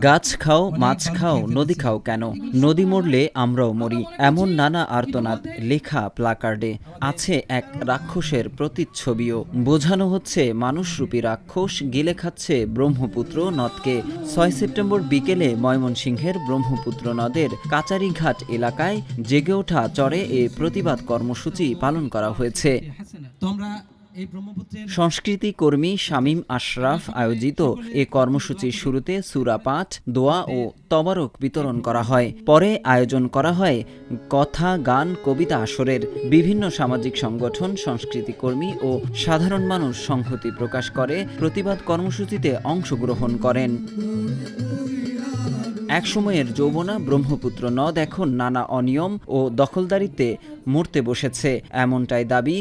গাছ খাও, মাছ খাও, নদী খাও কেন? নদী মরলে আমরাও মরি, এমন নানা আর্তনাদ লেখা প্লাকার্ডে আছে এক রাক্ষসের প্রতিচ্ছবিও। বোঝানো হচ্ছে মানুষরূপী রাক্ষস গিলে খাচ্ছে ব্রহ্মপুত্র নদকে। ৬ সেপ্টেম্বর বিকেলে ময়মনসিংহের ব্রহ্মপুত্র নদের কাচারীঘাট এলাকায় জেগে ওঠা চরে এ প্রতিবাদ কর্মসূচি পালন করা হয়েছে। সংস্কৃতি কর্মী শামীম আশরাফ আয়োজিত এ কর্মসূচির শুরুতে সূরা পাঠ, দোয়া ও তবারক বিতরণ করা হয়। পরে আয়োজন করা হয় কথা, গান, কবিতা আসরের। বিভিন্ন সামাজিক সংগঠন, সংস্কৃতি কর্মী ও সাধারণ মানুষ সংহতি প্রকাশ করে প্রতিবাদ কর্মসূচিতে অংশগ্রহণ করেন। একসময়ের যৌবনা ব্রহ্মপুত্র নদ এখন নানা অনিয়ম ও দখলদারিতে মরতে বসেছে, এমনটাই দাবি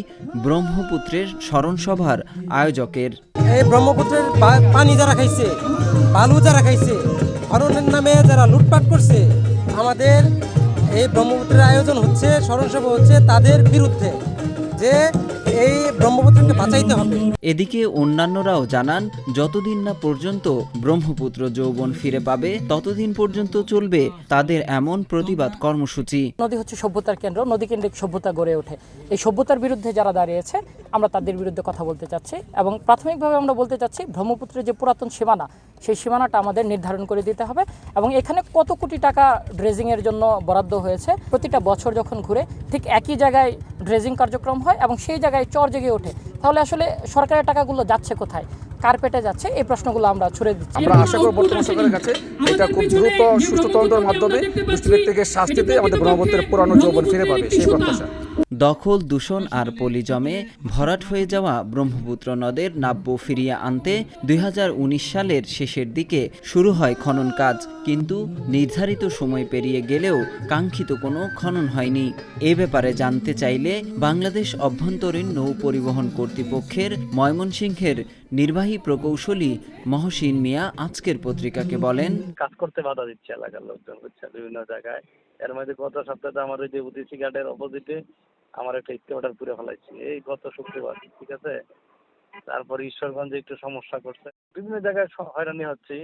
ব্রহ্মপুত্রের স্মরণসভার আয়োজকের। এই ব্রহ্মপুত্রের পানি যারা খাইছে, বালু যারা খাইছে, হরনের নামে যারা লুটপাট করছে, আমাদের এই ব্রহ্মপুত্রের আয়োজন হচ্ছে, স্মরণসভা হচ্ছে তাদের বিরুদ্ধে, যে এই ব্রহ্মপুত্রকে বাঁচাইতে হবে। এদিকে অন্যান্যরাও জানান, যতদিন না পর্যন্ত ব্রহ্মপুত্র যৌবন ফিরে পাবে ততদিন পর্যন্ত চলবে তাদের এমন প্রতিবাদ কর্মসূচি। নদী হচ্ছে সভ্যতার কেন্দ্র, নদী কেন্দ্রিক সভ্যতা গড়ে ওঠে। এই সভ্যতার বিরুদ্ধে যারা দাঁড়িয়েছে আমরা তাদের বিরুদ্ধে কথা বলতে চাচ্ছি, এবং প্রাথমিকভাবে আমরা বলতে চাচ্ছি ব্রহ্মপুত্রের যে পুরাতন সীমানা, সেই সীমানাটা আমাদের নির্ধারণ করে দিতে হবে। এবং এখানে কত কোটি টাকা ড্রেজিংয়ের জন্য বরাদ্দ হয়েছে, প্রতিটা বছর যখন ঘুরে ঠিক একই জায়গায় ড্রেজিং কার্যক্রম হয় এবং সেই জায়গায় চর জেগে ওঠে, তাহলে আসলে সরকারের টাকাগুলো যাচ্ছে কোথায়, কার পেটে যাচ্ছে, এই প্রশ্নগুলো আমরা ছুড়ে দিচ্ছি। আমরা আশা করব বর্তমান সরকারের কাছে এটা খুব দ্রুত সুষ্ঠু তদন্তের মাধ্যমে দুষ্ট ব্যক্তিকে শাস্তিতে আমাদের ব্রহ্মপুত্রের পুরানো যৌবন ফিরে পাবে, সেই প্রত্যাশা। দখল, দূষণ আর পলি জমে ভরাট হয়ে যাওয়া ব্রহ্মপুত্র নদের নাব্য ফিরিয়ে আনতে ২০১৯ সালের শেষের দিকে শুরু হয় খনন কাজ, কিন্তু নির্ধারিত সময় পেরিয়ে গেলেও কাঙ্ক্ষিত কোনো খনন হয়নি। এ ব্যাপারে জানতে চাইলে বাংলাদেশ অভ্যন্তরীণ নৌ পরিবহন কর্তৃপক্ষের ময়মনসিংহের নির্বাহী প্রকৌশলী মহসিন মিয়া আজকের পত্রিকাকে বলেন, কাজ করতে বাধা দিচ্ছে এলাকার লোকজন, বুঝছে, বিভিন্ন জায়গায়। এর মধ্যে গত সপ্তাহে আমার ওই যে উদিসি ঘাটের অপোজিটে আমার একটা ইটকে অর্ডার করে ফেলাইছি, এই গত শুক্রবার, ঠিক আছে। তারপর ঈশ্বরগঞ্জে একটু সমস্যা করছে, বিভিন্ন জায়গায় হয়রানি হচ্ছে।